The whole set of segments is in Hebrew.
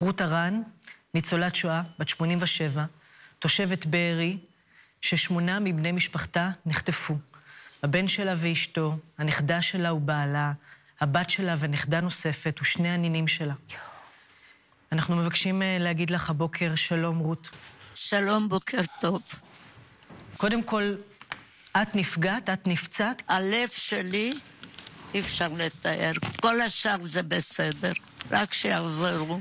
רות הרן, ניצולת שואה, בת 87, תושבת בארי, ששמונה מבני משפחתה נחטפו. הבן שלה ואשתו, הנכדה שלה ובעלה, הבת שלה ונכדה נוספת ושני הנינים שלה. אנחנו מבקשים להגיד לך הבוקר שלום, רות. שלום, בוקר טוב. קודם כל, את נפגעת, את נפצעת? הלב שלי אי אפשר לתאר. כל השאר זה בסדר, רק שיחזרו.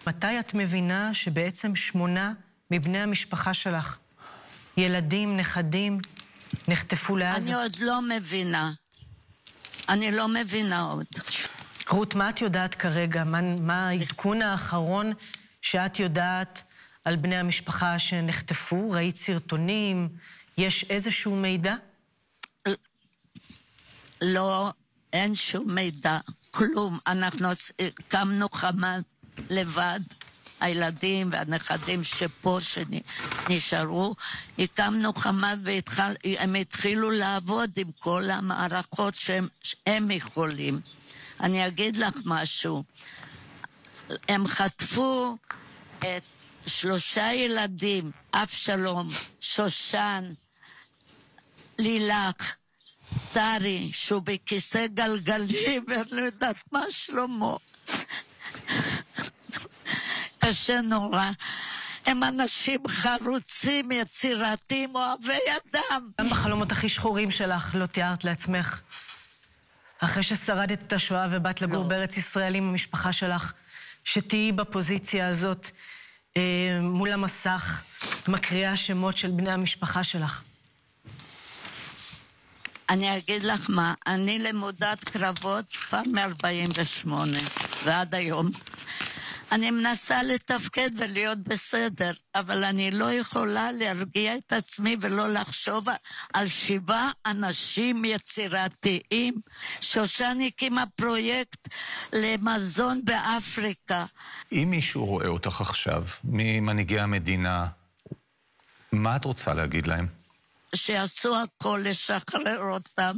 מתי את מבינה שבעצם 8 מבני המשפחה שלך, ילדים, נכדים, נחטפו לעזה? אני עוד לא מבינה. אני לא מבינה עוד. רות, מה את יודעת כרגע? מה העדכון האחרון שאת יודעת על בני המשפחה שנחטפו? ראית סרטונים? יש איזשהו מידע? לא, אין שום מידע, כלום. אנחנו קמנו חמ"ל לבד, הילדים והנכדים שפה שנשארו, הקמנו חמ"ל והם התחילו לעבוד עם כל המערכות שהם יכולים. אני אגיד לך משהו, הם חטפו את 3 ילדים, אבשלום, שושן, לילך, טרי, שהוא בכיסא גלגלים, ואני לא יודעת מה שלמה. קשה נורא. הם אנשים חרוצים, יצירתיים, אוהבי אדם. גם בחלומות הכי שחורים שלך לא תיארת לעצמך, אחרי ששרדת את השואה ובאת לגור בארץ ישראל עם המשפחה שלך, שתהיי בפוזיציה הזאת מול המסך, מקריאה שמות של בני המשפחה שלך. אני אגיד לך מה, אני למודת קרבות כבר מ-48 ועד היום. אני מנסה לתפקד ולהיות בסדר, אבל אני לא יכולה להרגיע את עצמי ולא לחשוב על 7 אנשים יצירתיים. שושן הקימה פרויקט למזון באפריקה. אם מישהו רואה אותך עכשיו, ממנהיגי המדינה, מה את רוצה להגיד להם? שיעשו הכל לשחרר אותם.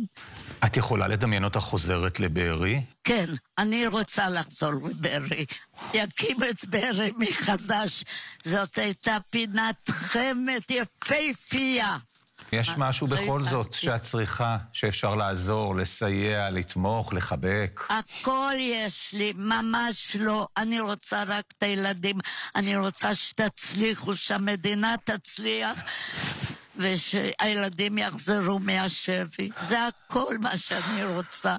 את יכולה לדמיין אותך חוזרת לבארי? כן, אני רוצה לחזור לבארי. יקים את בארי מחדש. זאת הייתה פינת חמד יפהפייה. יש משהו בכל זאת שאת צריכה, שאפשר לעזור, לסייע, לתמוך, לחבק? הכל יש לי, ממש לא. אני רוצה רק את הילדים. אני רוצה שתצליחו, שהמדינה תצליח. ושהילדים יחזרו מהשבי. זה הכל מה שאני רוצה.